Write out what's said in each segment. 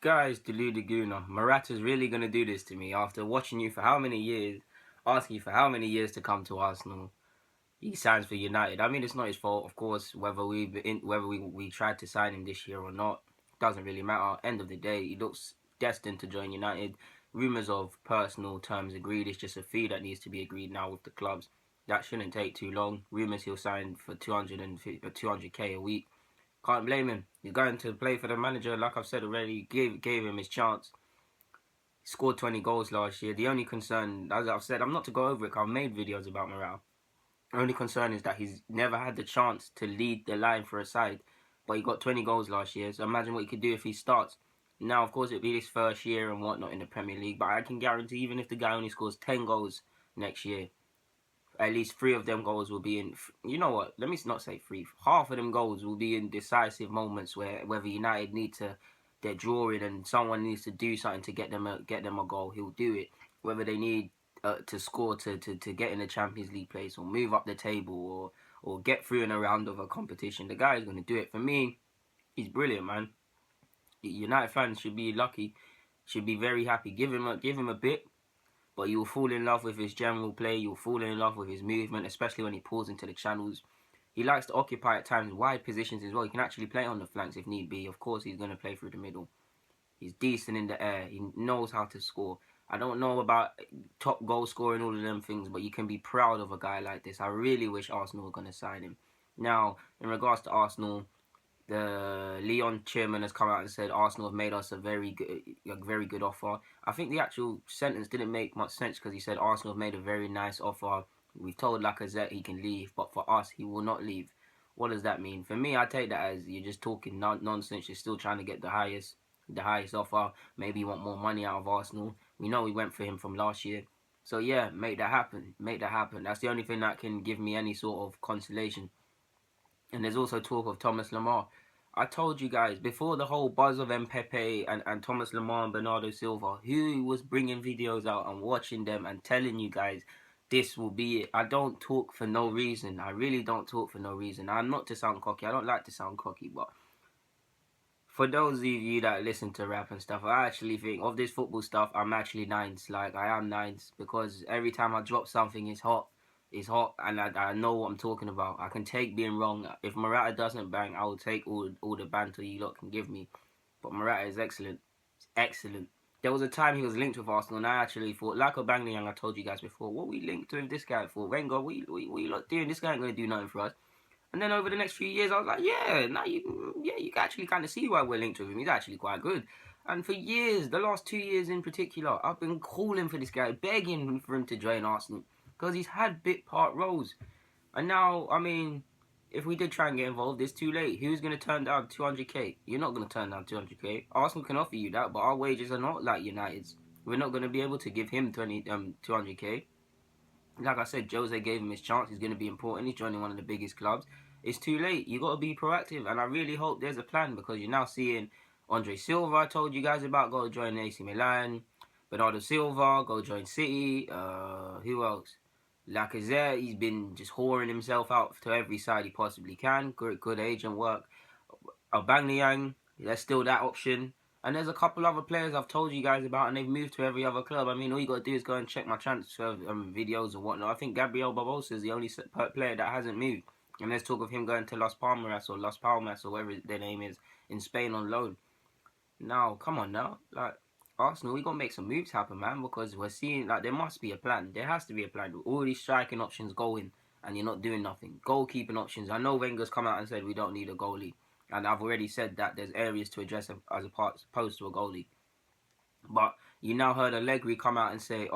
Guys, Deludaguna, Morata's really going to do this to me after watching you for how many years, asking you for how many years to come to Arsenal. He signs for United. I mean, it's not his fault, of course, whether we tried to sign him this year or not. Doesn't really matter. End of the day, he looks destined to join United. Rumours of personal terms agreed. It's just a fee that needs to be agreed now with the clubs. That shouldn't take too long. Rumours he'll sign for 200k a week. Can't blame him. He's going to play for the manager, like I've said already. Gave him his chance. He scored 20 goals last year. The only concern, as I've said, I'm not to go over it. I've made videos about Morale. The only concern is that he's never had the chance to lead the line for a side, but he got 20 goals last year. So imagine what he could do if he starts. Now, of course, it'll be his first year and whatnot in the Premier League, but I can guarantee even if the guy only scores 10 goals next year, at least 3 of them goals will be in. You know what? Let me not say 3. Half of them goals will be in decisive moments where whether United need to, they're drawing and someone needs to do something to get them a goal. He'll do it. Whether they need to score to get in the Champions League place or move up the table or get through in a round of a competition, the guy is going to do it. For me, he's brilliant, man. United fans should be lucky, should be very happy. Give him a bit. But you'll fall in love with his general play. You'll fall in love with his movement, especially when he pulls into the channels. He likes to occupy at times wide positions as well. He can actually play on the flanks if need be. Of course, he's going to play through the middle. He's decent in the air. He knows how to score. I don't know about top goal scoring, all of them things, but you can be proud of a guy like this. I really wish Arsenal were going to sign him. Now, in regards to Arsenal, the Leon chairman has come out and said Arsenal have made us a very good offer. I think the actual sentence didn't make much sense because he said Arsenal have made a very nice offer. We've told Lacazette he can leave, but for us, he will not leave. What does that mean? For me, I take that as you're just talking nonsense. You're still trying to get the highest offer. Maybe you want more money out of Arsenal. We know we went for him from last year. So yeah, make that happen. Make that happen. That's the only thing that can give me any sort of consolation. And there's also talk of Thomas Lemar. I told you guys before the whole buzz of Mpepe and Thomas Lemar and Bernardo Silva, who was bringing videos out and watching them and telling you guys this will be it. I don't talk for no reason. I really don't talk for no reason. I'm not to sound cocky. I don't like to sound cocky, but for those of you that listen to rap and stuff, I actually think of this football stuff, I'm actually nines. Like, I am nines because every time I drop something, it's hot. It's hot, and I know what I'm talking about. I can take being wrong. If Morata doesn't bang, I will take all the banter you lot can give me. But Morata is excellent. It's excellent. There was a time he was linked with Arsenal, and I actually thought, like Aubameyang, I told you guys before, what we linked with this guy for? Wenger, we lot doing? This guy ain't going to do nothing for us. And then over the next few years, I was like, yeah, now you can actually kind of see why we're linked with him. He's actually quite good. And for years, the last 2 years in particular, I've been calling for this guy, begging for him to join Arsenal because he's had bit part roles. And now, I mean, if we did try and get involved, it's too late. Who's going to turn down 200k? You're not going to turn down 200k. Arsenal can offer you that, but our wages are not like United's. We're not going to be able to give him 200k. Like I said, Jose gave him his chance. He's going to be important. He's joining one of the biggest clubs. It's too late. You got to be proactive, and I really hope there's a plan because you're now seeing Andre Silva. I told you guys about go join AC Milan. Bernardo Silva go join City. Who else? Lacazette. He's been just whoring himself out to every side he possibly can. Good agent work. Aubameyang. There's still that option. And there's a couple other players I've told you guys about, and they've moved to every other club. I mean, all you got to do is go and check my transfer videos and whatnot. I think Gabriel Barbosa is the only player that hasn't moved. And there's talk of him going to Las Palmas or whatever their name is in Spain on loan. Now, come on now. Like, Arsenal, we got to make some moves happen, man, because we're seeing, like, there must be a plan. There has to be a plan. All these striking options going, and you're not doing nothing. Goalkeeping options. I know Wenger's come out and said we don't need a goalie. And I've already said that there's areas to address as opposed to a goalie. But you now heard Allegri come out and say,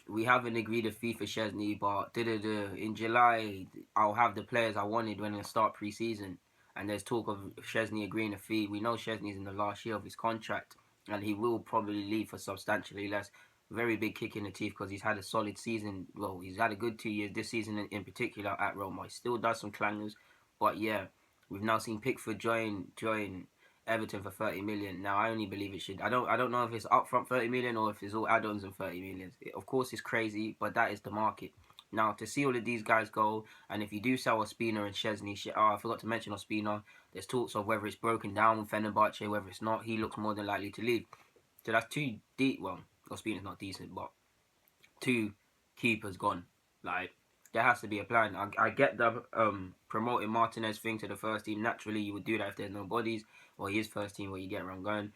we haven't agreed a fee for Chesney, but in July, I'll have the players I wanted when I start pre-season. And there's talk of Chesney agreeing a fee. We know Chesney's in the last year of his contract, and he will probably leave for substantially less. Very big kick in the teeth because he's had a solid season. Well, he's had a good 2 years this season in particular at Roma. He still does some clangers. But yeah, we've now seen Pickford join Everton for 30 million. Now I only believe it should. I don't know if it's upfront 30 million or if it's all add-ons and 30 million. Of course, it's crazy, but that is the market. Now, to see all of these guys go, and if you do sell Ospina and Szczesny, I forgot to mention Ospina, there's talks of whether it's broken down with Fenerbahce, whether it's not, he looks more than likely to leave. So that's two deep, well, Ospina's not decent, but two keepers gone. Like, there has to be a plan. I get the promoting Martinez thing to the first team. Naturally, you would do that if there's no bodies, or his first team where you get where I'm going.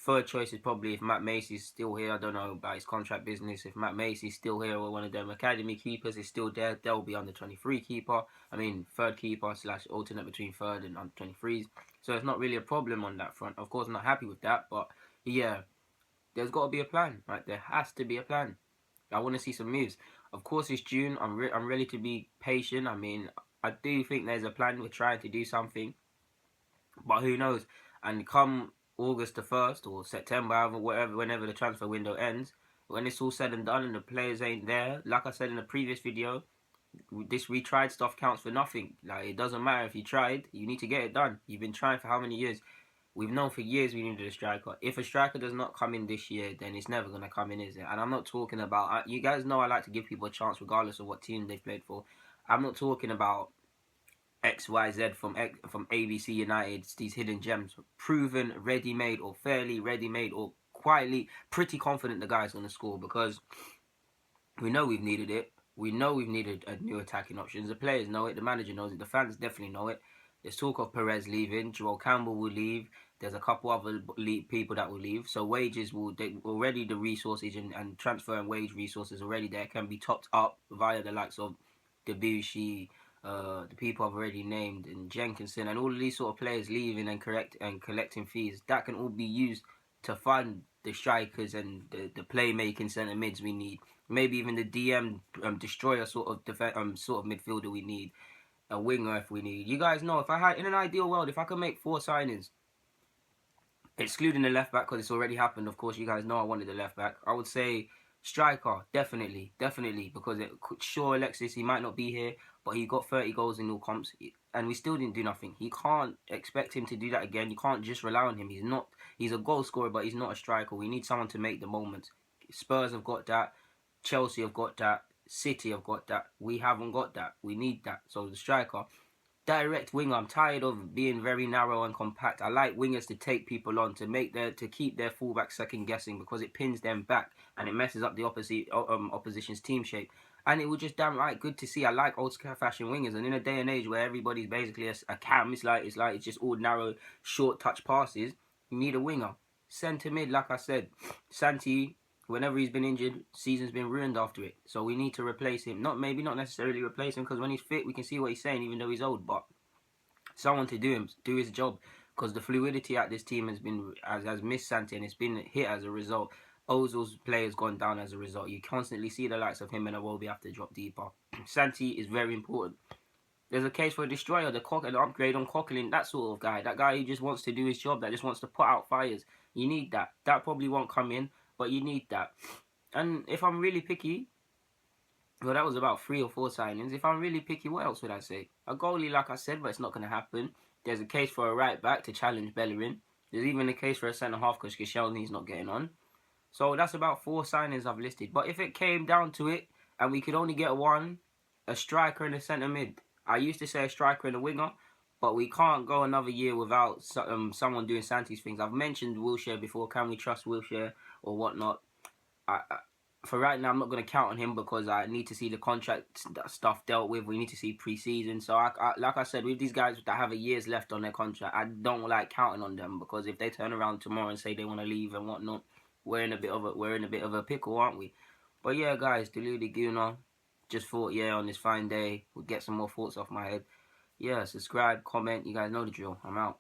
Third choice is probably if Matt Macy's still here. I don't know about his contract business. If Matt Macy's still here or one of them academy keepers is still there, they'll be under 23 keeper. I mean, third keeper / alternate between third and under 23s. So it's not really a problem on that front. Of course, I'm not happy with that, but yeah, there's got to be a plan. Right, there has to be a plan. I want to see some moves. Of course, it's June. I'm ready to be patient. I mean, I do think there's a plan. We're trying to do something, but who knows? And come August the 1st or September, whenever the transfer window ends, when it's all said and done and the players ain't there, like I said in the previous video, this retried stuff counts for nothing. Like, it doesn't matter if you tried, you need to get it done. You've been trying for how many years? We've known for years we needed a striker. If a striker does not come in this year, then it's never going to come in, is it? And I'm not talking about... you guys know I like to give people a chance regardless of what team they've played for. I'm not talking about XYZ from ABC United, these hidden gems. Proven, ready-made, or fairly ready-made, or quietly pretty confident the guy's going to score, because we know we've needed it. We know we've needed a new attacking options. The players know it. The manager knows it. The fans definitely know it. There's talk of Perez leaving. Joel Campbell will leave. There's a couple other people that will leave. So wages already the resources and transfer and wage resources already there can be topped up via the likes of Debussy, the people I've already named, and Jenkinson, and all of these sort of players leaving and collecting fees. That can all be used to fund the strikers and the playmaking centre mids we need. Maybe even the DM destroyer sort of midfielder we need. A winger if we need. You guys know, if I had, in an ideal world, if I could make 4 signings, excluding the left back because it's already happened, of course, you guys know I wanted the left back, I would say striker, definitely, because sure, Alexis, he might not be here, but he got 30 goals in all comps, and we still didn't do nothing. You can't expect him to do that again. You can't just rely on him. He's a goal scorer, but he's not a striker. We need someone to make the moments. Spurs have got that. Chelsea have got that. City have got that. We haven't got that. We need that. So the striker, direct winger. I'm tired of being very narrow and compact. I like wingers to take people on, to keep their fullback second guessing, because it pins them back and it messes up the opposition's team shape. And it was just damn right good to see. I like old fashioned wingers, and in a day and age where everybody's basically a cam, it's just all narrow, short touch passes. You need a winger. Centre mid, like I said, Santi. Whenever he's been injured, season's been ruined after it. So we need to replace him. Maybe not necessarily replace him, because when he's fit, we can see what he's saying, even though he's old. But someone to do his job, because the fluidity at this team has missed Santi, and it's been hit as a result. Ozil's play has gone down as a result. You constantly see the likes of him and Iwobi have to drop deeper. Santi is very important. There's a case for a destroyer, an upgrade on Coquelin, that sort of guy. That guy who just wants to do his job, that just wants to put out fires. You need that. That probably won't come in, but you need that. And if I'm really picky, well, that was about 3 or 4 signings. If I'm really picky, what else would I say? A goalie, like I said, but it's not going to happen. There's a case for a right back to challenge Bellerin. There's even a case for a centre half because Koscielny's not getting on. So that's about 4 signings I've listed. But if it came down to it, and we could only get one, a striker and a centre mid. I used to say a striker and a winger, but we can't go another year without someone doing Santi's things. I've mentioned Wilshere before. Can we trust Wilshere or whatnot? For right now, I'm not going to count on him because I need to see the contract stuff dealt with. We need to see pre-season. So, like I said, with these guys that have a year's left on their contract, I don't like counting on them, because if they turn around tomorrow and say they want to leave and whatnot, we're in a bit of a pickle, aren't we? But yeah, guys, Deludi Guna, just thought, on this fine day, we'll get some more thoughts off my head. Yeah, subscribe, comment. You guys know the drill. I'm out.